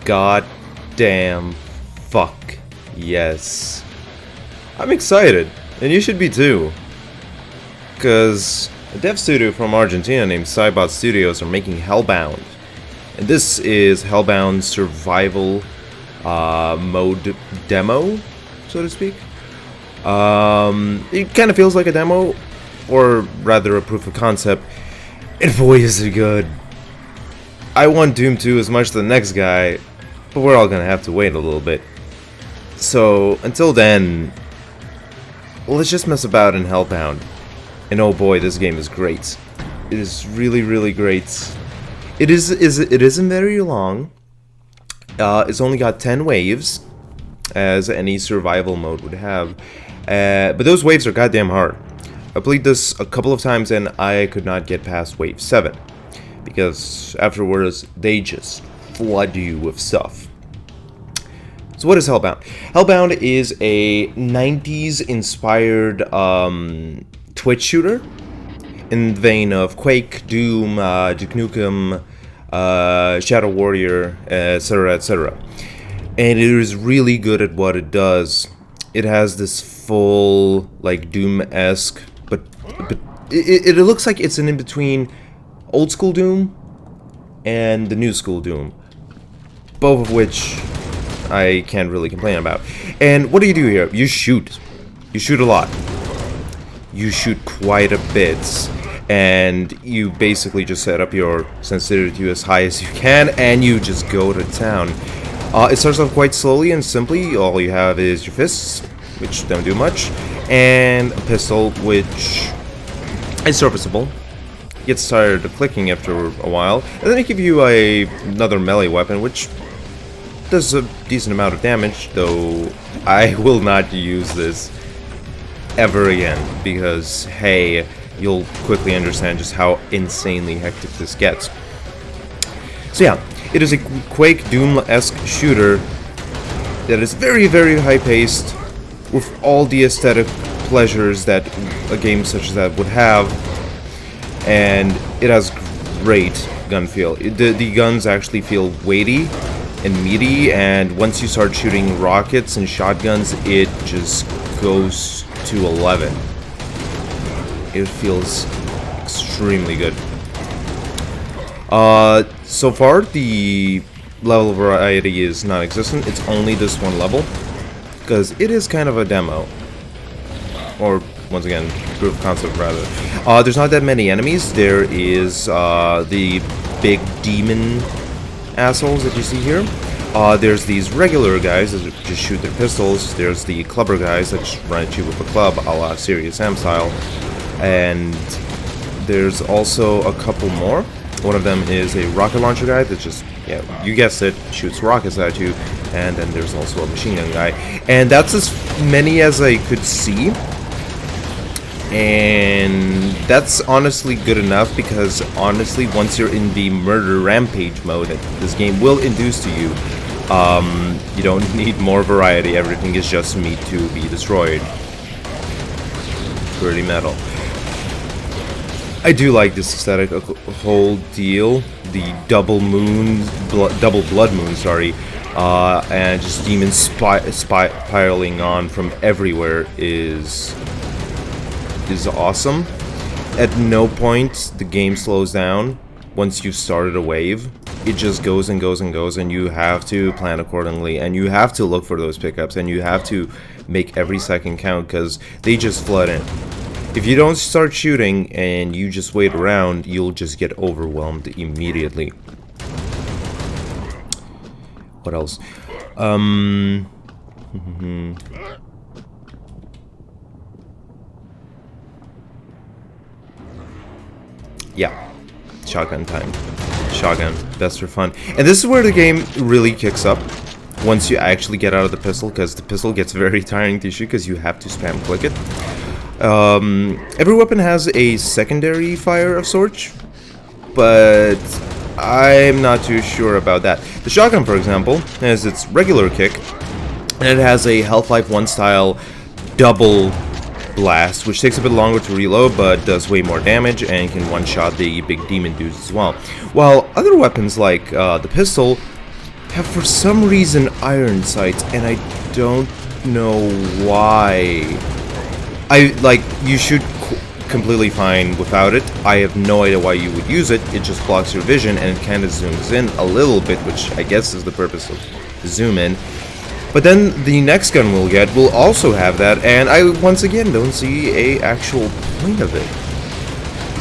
god damn fuck yes. I'm excited, and you should be too. Because a dev studio from Argentina named Cybot Studios are making Hellbound. And this is Hellbound's survival mode demo, so to speak. It kind of feels like a demo, or rather a proof of concept. And boy is it good. I want Doom 2 as much as the next guy, but we're all gonna have to wait a little bit. So until then, let's just mess about in Hellbound. And oh boy, this game is great. It is really, really great. It isn't very long. It's only got 10 waves, as any survival mode would have. But those waves are goddamn hard. I played this a couple of times and I could not get past wave 7. Because afterwards, they just flood you with stuff. So what is Hellbound? Hellbound is a 90s inspired Twitch shooter in the vein of Quake, Doom, Duke Nukem, Shadow Warrior, etc, etc. And it is really good at what it does. It has this full, like, Doom-esque, but it looks like it's an in-between old school Doom and the new school Doom, both of which I can't really complain about. And what do you do here? You shoot. You shoot a lot. You shoot quite a bit, and you basically just set up your sensitivity as high as you can, and you just go to town. It starts off quite slowly and simply. All you have is your fists, which don't do much, and a pistol, which is serviceable. Gets tired of clicking after a while, and then they give you another melee weapon, which does a decent amount of damage, though I will not use this ever again, because, hey, you'll quickly understand just how insanely hectic this gets. So yeah, it is a Quake Doom-esque shooter that is very, very high-paced, with all the aesthetic pleasures that a game such as that would have, and it has great gun feel. The guns actually feel weighty and meaty, and once you start shooting rockets and shotguns, it just goes to 11. It feels extremely good. So far, the level variety is non-existent. It's only this one level, because it is kind of a demo. Or, once again, proof of concept, rather. There's not that many enemies. There is the big demon assholes that you see here. There's these regular guys that just shoot their pistols. There's the clubber guys that just run at you with a club, a la Serious Sam style. And there's also a couple more. One of them is a rocket launcher guy that just, yeah, you guessed it, shoots rockets at you. And then there's also a machine gun guy. And that's as many as I could see. And that's honestly good enough, because honestly, once you're in the murder rampage mode that this game will induce to you, you don't need more variety. Everything is just meat to be destroyed. Pretty metal. I do like this aesthetic, a whole deal. The double blood moon, sorry, and just demons spiraling on from everywhere is awesome. At no point the game slows down once you've started a wave. It just goes and goes and goes, and you have to plan accordingly, and you have to look for those pickups, and you have to make every second count, because they just flood in. If you don't start shooting and you just wait around, you'll just get overwhelmed immediately. What else? Yeah, shotgun time. Shotgun, best for fun. And this is where the game really kicks up, once you actually get out of the pistol, because the pistol gets very tiring to shoot, because you have to spam click it. Every weapon has a secondary fire of sorts, but I'm not too sure about that. The shotgun, for example, has its regular kick, and it has a Half-Life 1 style double blast, which takes a bit longer to reload, but does way more damage and can one-shot the big demon dudes as well. While other weapons like the pistol have for some reason iron sights, and I don't know why. You should completely fine without it. I have no idea why you would use it. It just blocks your vision and it kind of zooms in a little bit, which I guess is the purpose of the zoom in. But then the next gun we'll get will also have that, and I once again don't see a actual point of it.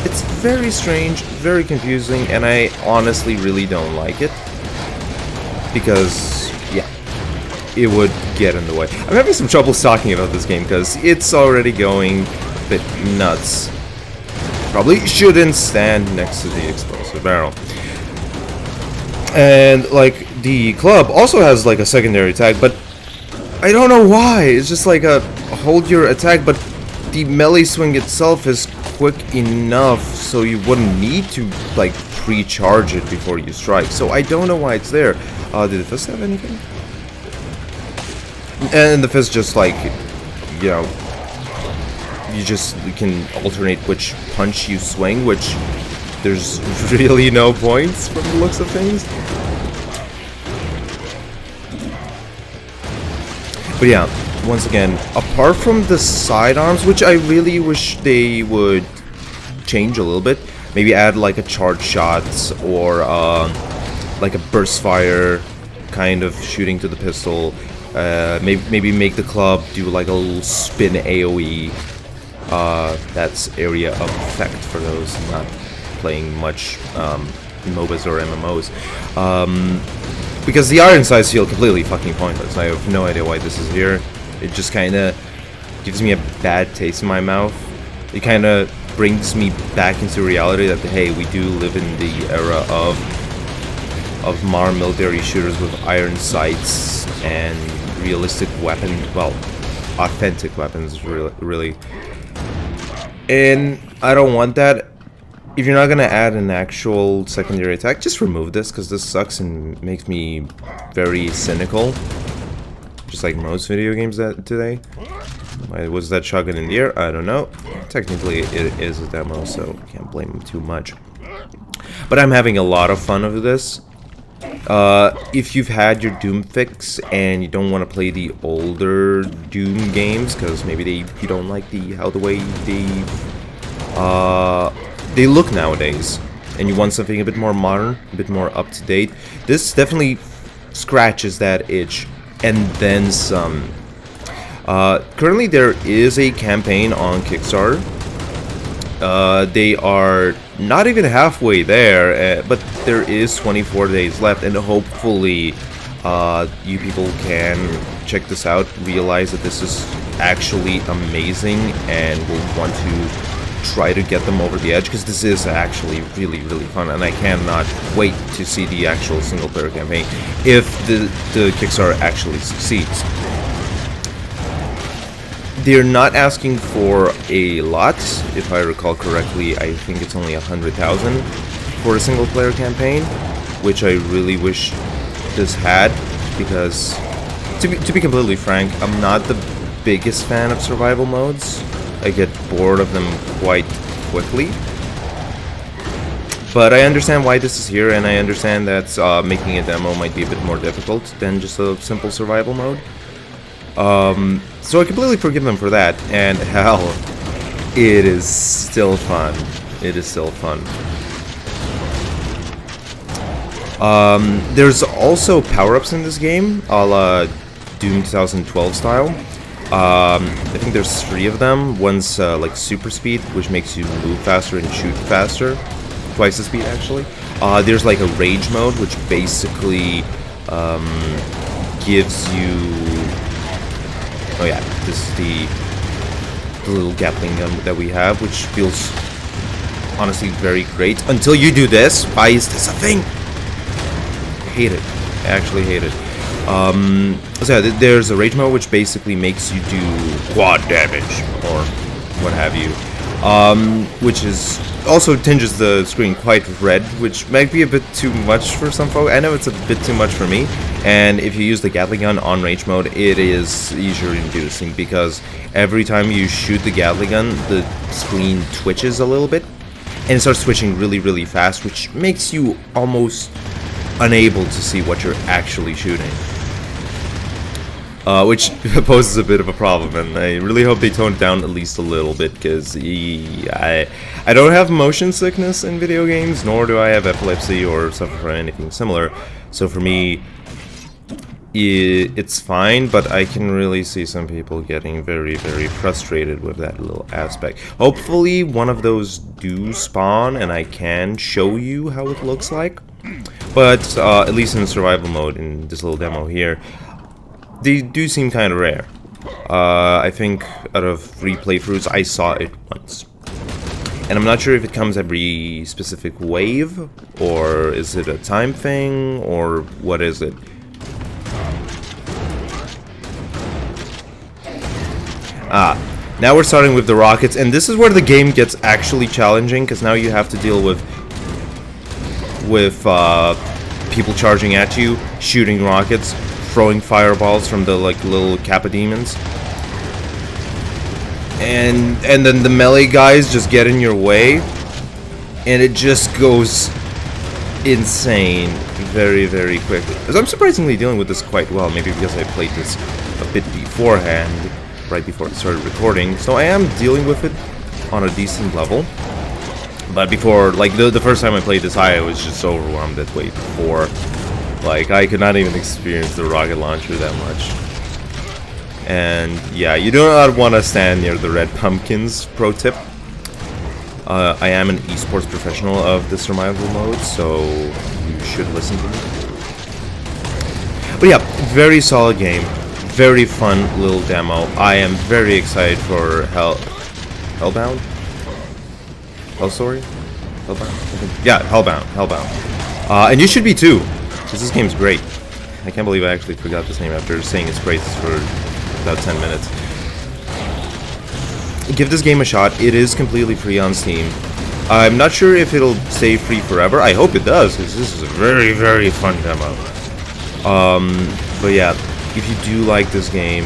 It's very strange, very confusing, and I honestly really don't like it. Because, yeah, it would get in the way. I'm having some trouble talking about this game because it's already going a bit nuts. Probably shouldn't stand next to the explosive barrel. And, like, the club also has, like, a secondary attack, but I don't know why. It's just like a hold your attack, but the melee swing itself is quick enough so you wouldn't need to, like, pre-charge it before you strike. So I don't know why it's there. Did the fist have anything? And the fist just, like, you know, you can alternate which punch you swing, which there's really no points from the looks of things. But yeah, once again, apart from the sidearms, which I really wish they would change a little bit, maybe add like a charge shots or like a burst fire kind of shooting to the pistol. Maybe make the club do like a little spin AoE. That's area of effect for those not playing much MOBAs or MMOs. Because the iron sights feel completely fucking pointless. I have no idea why this is here. It just kind of gives me a bad taste in my mouth. It kind of brings me back into reality that, hey, we do live in the era of modern military shooters with iron sights and realistic weapons, well, authentic weapons, really. And I don't want that. If you're not gonna add an actual secondary attack, just remove this, because this sucks and makes me very cynical. Just like most video games today. Why was that shotgun in the air? I don't know. Technically, it is a demo, so can't blame them too much. But I'm having a lot of fun with this. If you've had your Doom fix and you don't want to play the older Doom games, because maybe you don't like the way they look nowadays, and you want something a bit more modern, a bit more up to date, this definitely scratches that itch, and then some. Currently there is a campaign on Kickstarter. They are not even halfway there, but there is 24 days left, and hopefully you people can check this out, realize that this is actually amazing, and will want to try to get them over the edge, because this is actually really fun, and I cannot wait to see the actual single player campaign if the Kickstarter actually succeeds. They're not asking for a lot. If I recall correctly, I think it's only 100,000 for a single player campaign, which I really wish this had, because to be completely frank, I'm not the biggest fan of survival modes. I get bored of them quite quickly. But I understand why this is here, and I understand that making a demo might be a bit more difficult than just a simple survival mode. So I completely forgive them for that, and hell, it is still fun. It is still fun. There's also power-ups in this game, a la Doom 2012 style. I think there's 3 of them. One's like super speed, which makes you move faster and shoot faster. Twice the speed, actually. There's like a rage mode, which basically gives you... Oh yeah, this is the little Gatling gun that we have, which feels honestly very great. Until you do this. Why is this a thing? I hate it. I actually hate it. So yeah, there's a rage mode, which basically makes you do quad damage, or what have you. Which is also tinges the screen quite red, which might be a bit too much for some folks. I know it's a bit too much for me. And if you use the Gatling gun on rage mode, it is seizure-inducing, because every time you shoot the Gatling gun, the screen twitches a little bit, and it starts twitching really fast, which makes you almost unable to see what you're actually shooting. Which poses a bit of a problem, and I really hope they tone it down at least a little bit, because I don't have motion sickness in video games, nor do I have epilepsy or suffer from anything similar, so for me, it's fine, but I can really see some people getting very, very frustrated with that little aspect. Hopefully one of those do spawn, and I can show you how it looks like, but at least in the survival mode, in this little demo here, they do seem kind of rare. I think out of 3 playthroughs, I saw it once. And I'm not sure if it comes every specific wave, or is it a time thing, or what is it? Now we're starting with the rockets, and this is where the game gets actually challenging, because now you have to deal with people charging at you, shooting rockets, throwing fireballs from the like little Kappa demons, and then the melee guys just get in your way, and it just goes insane very, very quickly. Because I'm surprisingly dealing with this quite well, maybe because I played this a bit beforehand, right before I started recording, so I am dealing with it on a decent level. But before, like the first time I played this, I was just so overwhelmed that way before. Like, I could not even experience the rocket launcher that much. And yeah, you do not want to stand near the red pumpkins, pro tip. I am an esports professional of the survival mode, so you should listen to me. But yeah, very solid game, very fun little demo. I am very excited for Hellbound? Hellstory? Hellbound? Yeah, Hellbound. And you should be too. Because this game's great. I can't believe I actually forgot this name after saying its praises for about 10 minutes. Give this game a shot. It is completely free on Steam. I'm not sure if it'll stay free forever. I hope it does, because this is a very, very fun demo. But yeah, if you do like this game,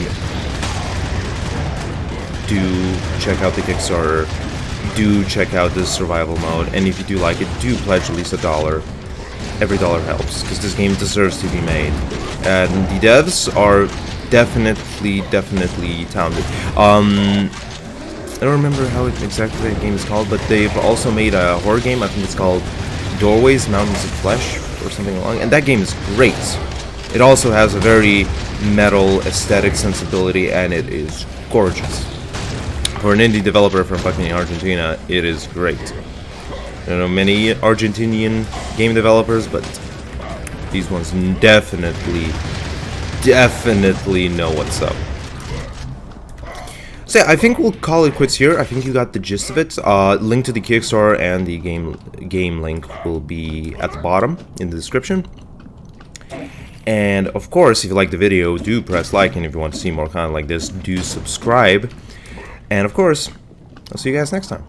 do check out the Kickstarter. Do check out this survival mode. And if you do like it, do pledge at least $1. Every dollar helps, because this game deserves to be made. And the devs are definitely talented. I don't remember how exactly the game is called, but they've also made a horror game. I think it's called Doorways, Mountains of Flesh, or something along. And that game is great. It also has a very metal aesthetic sensibility, and it is gorgeous. For an indie developer from fucking Argentina, it is great. I don't know many Argentinian game developers, but these ones definitely know what's up. So yeah, I think we'll call it quits here. I think you got the gist of it. Link to the Kickstarter and the game link will be at the bottom in the description. And of course, if you like the video, do press like, and if you want to see more content like this, do subscribe. And of course, I'll see you guys next time.